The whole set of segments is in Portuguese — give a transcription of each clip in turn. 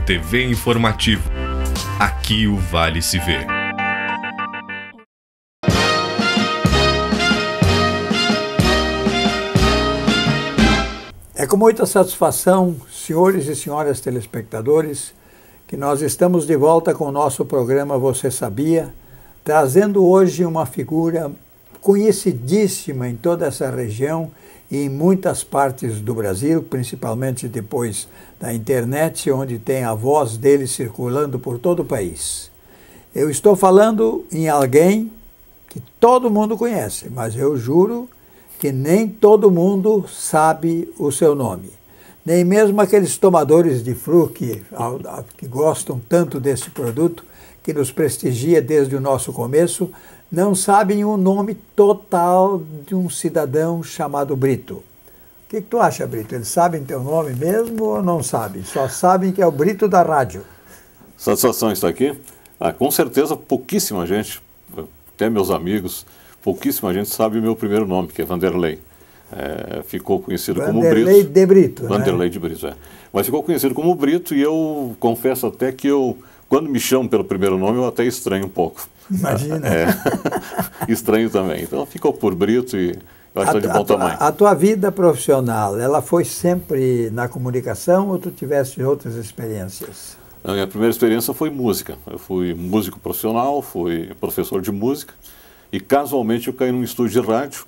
TV Informativo. Aqui o Vale se vê. É com muita satisfação, senhores e senhoras telespectadores, que nós estamos de volta com o nosso programa Você Sabia, trazendo hoje uma figura conhecidíssima em toda essa região e em muitas partes do Brasil, principalmente depois da internet, onde tem a voz dele circulando por todo o país. Eu estou falando em alguém que todo mundo conhece, mas eu juro que nem todo mundo sabe o seu nome. Nem mesmo aqueles tomadores de flu que gostam tanto desse produto, que nos prestigia desde o nosso começo, não sabem o nome total de um cidadão chamado Brito. O que tu acha, Brito? Eles sabem teu nome mesmo ou não sabem? Só sabem que é o Brito da rádio. Satisfação estar aqui. Com certeza, pouquíssima gente, até meus amigos, pouquíssima gente sabe o meu primeiro nome, que é Vanderlei. Ficou conhecido como Brito. Vanderlei de Brito. Vanderlei de Brito, Mas ficou conhecido como Brito e eu confesso até que quando me chamam pelo primeiro nome, eu até estranho um pouco. Imagina. Estranho também. Então ficou por Brito e eu acho que está de bom tamanho. A tua vida profissional, ela foi sempre na comunicação ou tu tiveste outras experiências? A minha primeira experiência foi música. Eu fui músico profissional, fui professor de música e casualmente eu caí num estúdio de rádio,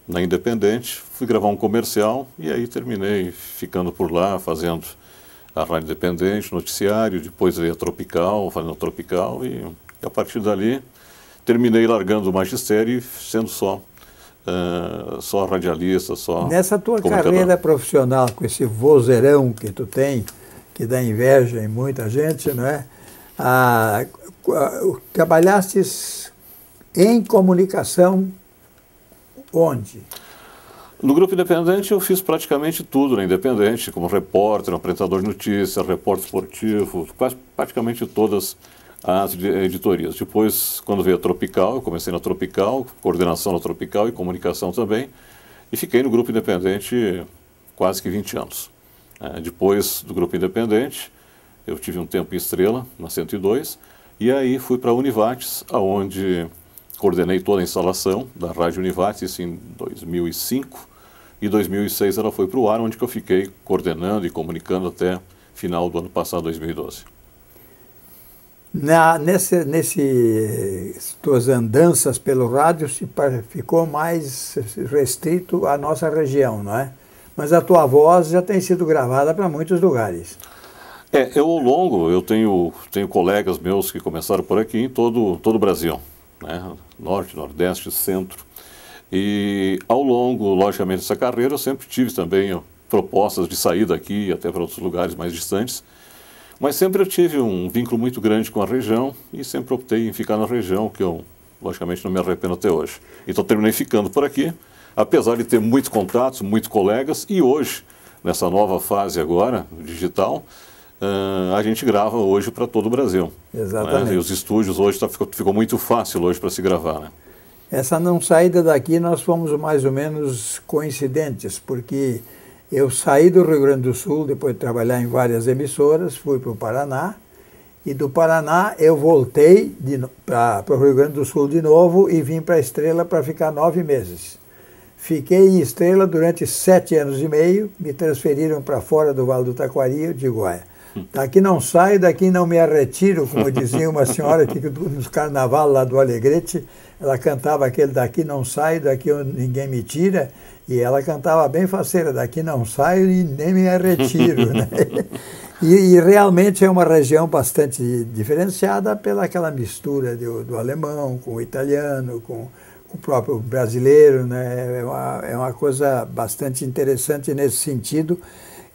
na Independente, fui gravar um comercial e aí terminei ficando por lá, fazendo a Rádio Independente, noticiário, depois veio a Tropical, fazendo a Tropical e a partir dali terminei largando o magistério e sendo só radialista, só nessa tua carreira profissional, com esse vozeirão que tu tem, que dá inveja em muita gente, não é? Trabalhastes em comunicação onde? No Grupo Independente eu fiz praticamente tudo na Independente, como repórter, apresentador de notícias, repórter esportivo, quase praticamente todas as editorias. Depois, quando veio a Tropical, eu comecei na Tropical, coordenação na Tropical e comunicação também, e fiquei no Grupo Independente quase que 20 anos. Depois do Grupo Independente, eu tive um tempo em Estrela, na 102, e aí fui para a Univates, onde coordenei toda a instalação da Rádio Univates, isso em 2005, e em 2006 ela foi para o ar, onde eu fiquei coordenando e comunicando até final do ano passado, 2012. Nessas tuas andanças pelo rádio ficou mais restrito à nossa região, não é? Mas a tua voz já tem sido gravada para muitos lugares. Eu ao longo, eu tenho colegas meus que começaram por aqui em todo o Brasil, né? Norte, Nordeste, Centro. E ao longo, logicamente, dessa carreira, eu sempre tive também propostas de sair daqui até para outros lugares mais distantes. Mas sempre eu tive um vínculo muito grande com a região e sempre optei em ficar na região, que eu, logicamente, não me arrependo até hoje. Então terminei ficando por aqui, apesar de ter muitos contatos, muitos colegas, e hoje, nessa nova fase agora, digital, a gente grava hoje para todo o Brasil. Exatamente. Né? E os estúdios hoje ficou muito fácil hoje para se gravar, né? Essa não saída daqui nós fomos mais ou menos coincidentes, porque eu saí do Rio Grande do Sul, depois de trabalhar em várias emissoras, fui para o Paraná, e do Paraná eu voltei para o Rio Grande do Sul de novo e vim para a Estrela para ficar 9 meses. Fiquei em Estrela durante 7 anos e meio, me transferiram para fora do Vale do Taquari, eu digo, daqui não saio, daqui não me arretiro, como dizia uma senhora que nos carnaval lá do Alegrete, ela cantava aquele daqui não saio, daqui ninguém me tira, e ela cantava bem faceira, daqui não saio e nem me arretiro, né? E realmente é uma região bastante diferenciada pelaquela mistura do alemão com o italiano, com o próprio brasileiro, né? É uma coisa bastante interessante nesse sentido,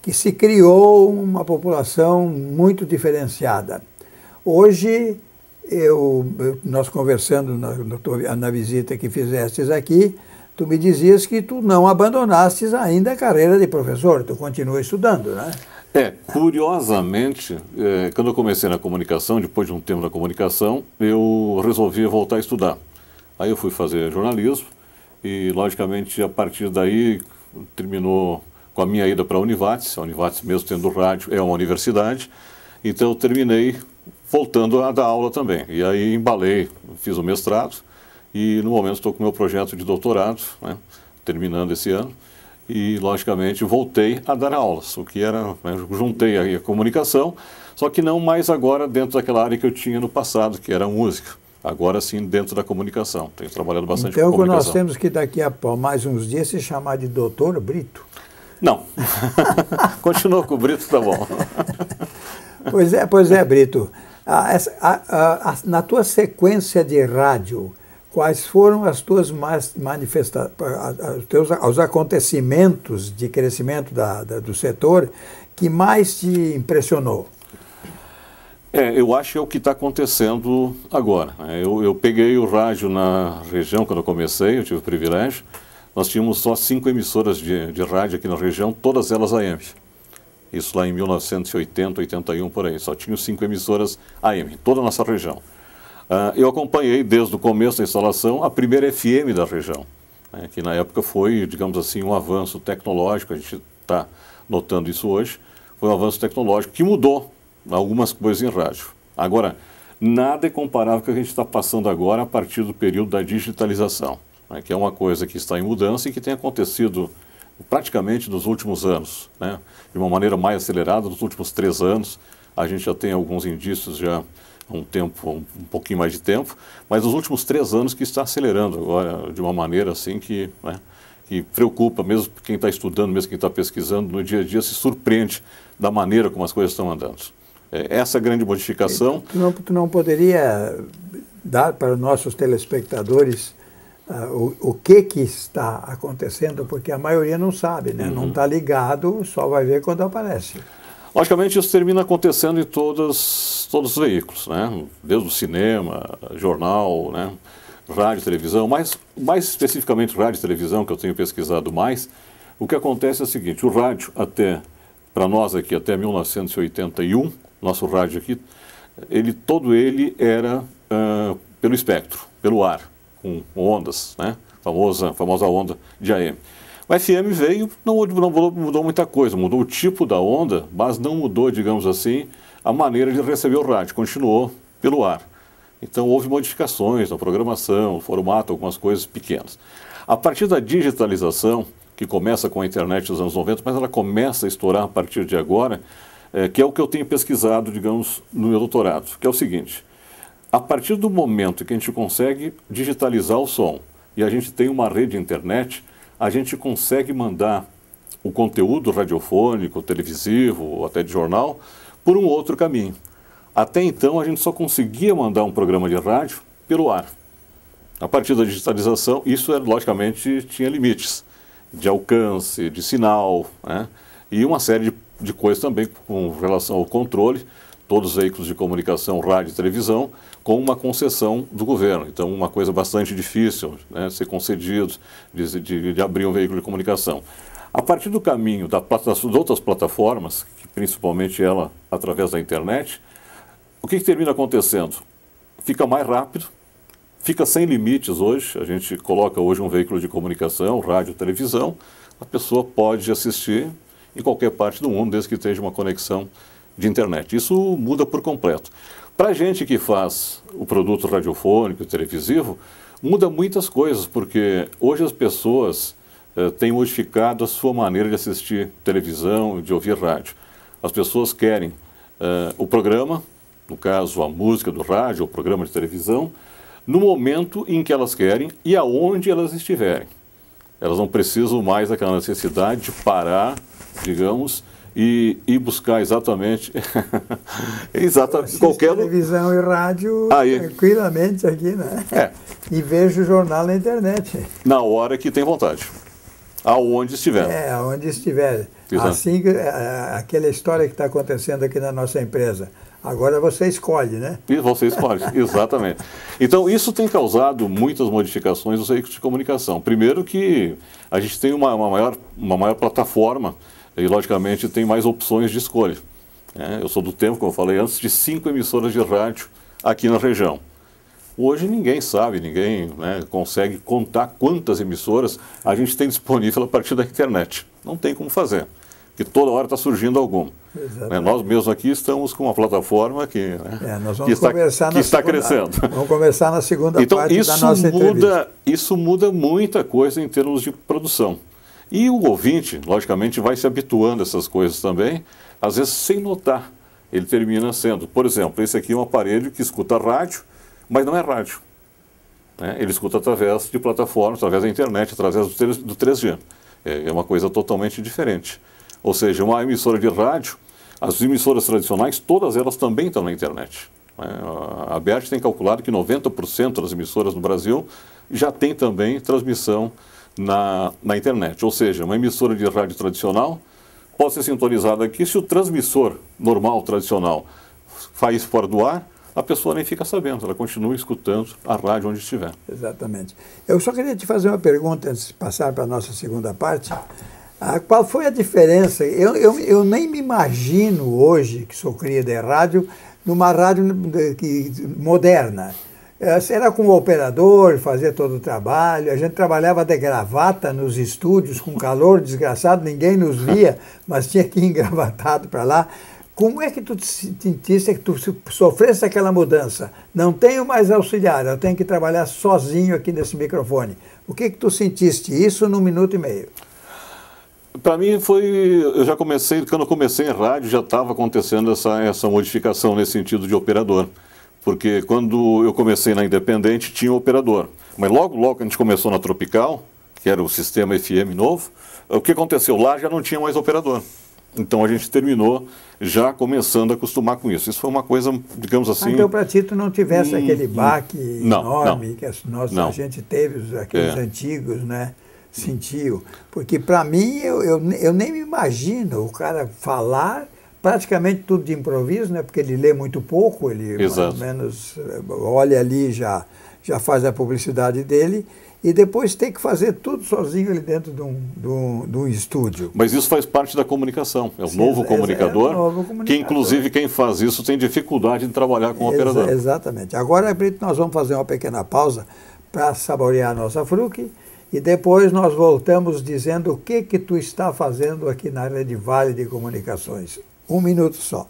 que se criou uma população muito diferenciada. Hoje, nós conversando na visita que fizestes aqui, tu me dizias que tu não abandonastes ainda a carreira de professor, tu continua estudando, né? Curiosamente, quando eu comecei na comunicação, depois de um tempo na comunicação, eu resolvi voltar a estudar. Aí eu fui fazer jornalismo e, logicamente, a partir daí terminou com a minha ida para a Univates mesmo tendo rádio, é uma universidade, Então eu terminei voltando a dar aula também. E aí embalei, fiz o mestrado e no momento estou com o meu projeto de doutorado, né, terminando esse ano. E, logicamente, voltei a dar aulas, o que era, né, juntei aí a comunicação, só que não mais agora dentro daquela área que eu tinha no passado, que era a música. Agora sim, dentro da comunicação. Tenho trabalhado bastante com comunicação. Então, nós temos que daqui a mais uns dias se chamar de Doutor Brito. Não. Continua com o Brito, tá bom. Pois é, Brito. Na tua sequência de rádio, quais foram as tuas manifestações, os acontecimentos de crescimento do setor que mais te impressionou? Eu acho que é o que está acontecendo agora. Eu peguei o rádio na região quando eu comecei, eu tive o privilégio. Nós tínhamos só 5 emissoras de rádio aqui na região, todas elas AM. Isso lá em 1980, 81, por aí. Só tinha 5 emissoras AM, toda a nossa região. Eu acompanhei desde o começo da instalação a primeira FM da região, né, que na época foi, digamos assim, um avanço tecnológico, a gente está notando isso hoje, foi um avanço tecnológico que mudou algumas coisas em rádio. Agora, nada é comparável com o que a gente está passando agora a partir do período da digitalização, né, que é uma coisa que está em mudança e que tem acontecido praticamente nos últimos anos, né, de uma maneira mais acelerada, nos últimos 3 anos. A gente já tem alguns indícios já há um pouquinho mais de tempo, mas nos últimos 3 anos que está acelerando agora de uma maneira assim que, né, que preocupa, mesmo quem está estudando, mesmo quem está pesquisando, no dia a dia se surpreende da maneira como as coisas estão andando. Essa grande modificação... Tu não poderia dar para os nossos telespectadores o que está acontecendo, porque a maioria não sabe, né? Não está ligado, só vai ver quando aparece. Logicamente, isso termina acontecendo em todos os veículos, né? Desde o cinema, jornal, né? Rádio, televisão, mas mais especificamente rádio e televisão, que eu tenho pesquisado mais. O que acontece é o seguinte: o rádio, para nós aqui, até 1981, nosso rádio aqui, todo ele era pelo espectro, pelo ar, com ondas, né? Famosa onda de AM. O FM veio, não mudou muita coisa, mudou o tipo da onda, mas não mudou, digamos assim, a maneira de receber o rádio, continuou pelo ar. Então houve modificações na programação, no formato, algumas coisas pequenas. A partir da digitalização, que começa com a internet nos anos 90, mas ela começa a estourar a partir de agora, que é o que eu tenho pesquisado, digamos, no meu doutorado, que é o seguinte: a partir do momento que a gente consegue digitalizar o som e a gente tem uma rede de internet, a gente consegue mandar o conteúdo radiofônico, televisivo, ou até de jornal, por um outro caminho. Até então, a gente só conseguia mandar um programa de rádio pelo ar. A partir da digitalização, isso, logicamente, tinha limites de alcance, de sinal, né? E uma série de coisas também com relação ao controle. Todos os veículos de comunicação, rádio e televisão, com uma concessão do governo. Então, uma coisa bastante difícil, né, ser concedido, de abrir um veículo de comunicação. A partir do caminho das outras plataformas, que principalmente ela através da internet, o que termina acontecendo? Fica mais rápido, fica sem limites hoje. A gente coloca hoje um veículo de comunicação, rádio, televisão, a pessoa pode assistir em qualquer parte do mundo, desde que esteja uma conexão de internet. Isso muda por completo. Para a gente que faz o produto radiofônico e televisivo, muda muitas coisas, porque hoje as pessoas têm modificado a sua maneira de assistir televisão, de ouvir rádio. As pessoas querem o programa, no caso a música do rádio, o programa de televisão, no momento em que elas querem e aonde elas estiverem. Elas não precisam mais daquela necessidade de parar, digamos, e buscar exatamente qualquer televisão e rádio tranquilamente aqui, né? E vejo o jornal na internet. Na hora que tem vontade. Aonde estiver. Aonde estiver. Exato. Assim, aquela história que está acontecendo aqui na nossa empresa. Agora você escolhe, né? E você escolhe, exatamente. Então, isso tem causado muitas modificações nos veículos de comunicação. Primeiro que a gente tem uma maior plataforma e, logicamente, tem mais opções de escolha. Eu sou do tempo, como eu falei antes, de 5 emissoras de rádio aqui na região. Hoje ninguém sabe, ninguém consegue contar quantas emissoras a gente tem disponível a partir da internet. Não tem como fazer. que toda hora está surgindo algum. Nós mesmos aqui estamos com uma plataforma que, nós vamos que está crescendo. Vamos conversar na segunda então, parte da nossa entrevista. Isso muda muita coisa em termos de produção. E o ouvinte, logicamente, vai se habituando a essas coisas também, às vezes sem notar. Ele termina sendo, por exemplo, esse aqui é um aparelho que escuta rádio, mas não é rádio. Ele escuta através de plataformas, através da internet, através do 3G. É uma coisa totalmente diferente. Ou seja, uma emissora de rádio, as emissoras tradicionais, todas elas também estão na internet. A ABERT tem calculado que 90% das emissoras no Brasil já tem também transmissão na internet. Ou seja, uma emissora de rádio tradicional pode ser sintonizada aqui. Se o transmissor normal, tradicional, faz fora do ar, a pessoa nem fica sabendo, ela continua escutando a rádio onde estiver. Exatamente. Eu só queria te fazer uma pergunta antes de passar para a nossa segunda parte. Qual foi a diferença? Eu nem me imagino hoje, que sou cria de rádio, numa rádio moderna. Era com o operador, fazia todo o trabalho, a gente trabalhava de gravata nos estúdios, com calor desgraçado, ninguém nos via, mas tinha que ir engravatado para lá. Como é que tu te sentiste, que tu sofresse aquela mudança? Não tenho mais auxiliar, eu tenho que trabalhar sozinho aqui nesse microfone. O que tu sentiste? Isso num minuto e meio. Para mim eu já comecei, quando eu comecei em rádio, já estava acontecendo essa modificação nesse sentido de operador. Porque quando eu comecei na Independente, tinha um operador. Mas logo que a gente começou na Tropical, que era o sistema FM novo, o que aconteceu? Lá já não tinha mais operador. Então a gente terminou já começando a acostumar com isso. Isso foi uma coisa, digamos assim... Então para ti tu não tivesse aquele baque enorme que a gente teve, aqueles antigos, né? Sentiu. Porque para mim, eu nem me imagino o cara falar praticamente tudo de improviso, né? Porque ele lê muito pouco, ele mais ou menos olha ali, já faz a publicidade dele, e depois tem que fazer tudo sozinho ali dentro de um estúdio. Mas isso faz parte da comunicação, é o novo comunicador, que inclusive quem faz isso tem dificuldade em trabalhar com o operador. Exatamente. Agora, Brito, nós vamos fazer uma pequena pausa para saborear a nossa fruque, e depois nós voltamos dizendo o que tu está fazendo aqui na Rede Vale de Comunicações. 1 minuto só.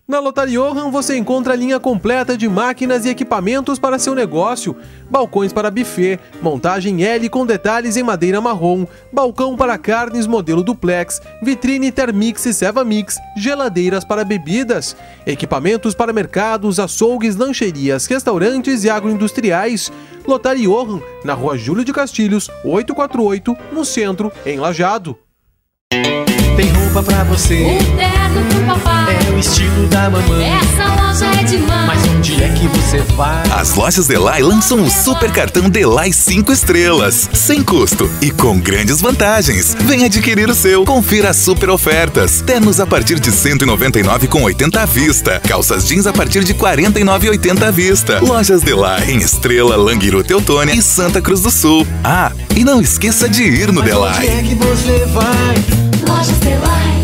Na Lotaria Johann você encontra a linha completa de máquinas e equipamentos para seu negócio, balcões para buffet, montagem L com detalhes em madeira marrom, balcão para carnes modelo duplex, vitrine Thermix e Sevamix, geladeiras para bebidas, equipamentos para mercados, açougues, lancherias, restaurantes e agroindustriais. Lotaria Johann, na Rua Júlio de Castilhos, 848, no centro, em Lajeado. Tem roupa pra você, um terno pro papai, é o estilo da mamãe. Essa loja é demais. Mas onde é que você vai? As lojas Delay lançam o super cartão Delay 5 estrelas, sem custo e com grandes vantagens. Vem adquirir o seu. Confira as super ofertas. Ternos a partir de R$ 199,80 à vista. Calças jeans a partir de R$ 49,80 à vista. Lojas Delay em Estrela, Languiru, Teutônia e Santa Cruz do Sul. Ah, e não esqueça de ir no Delay. Onde é que você vai? Lojas Delay.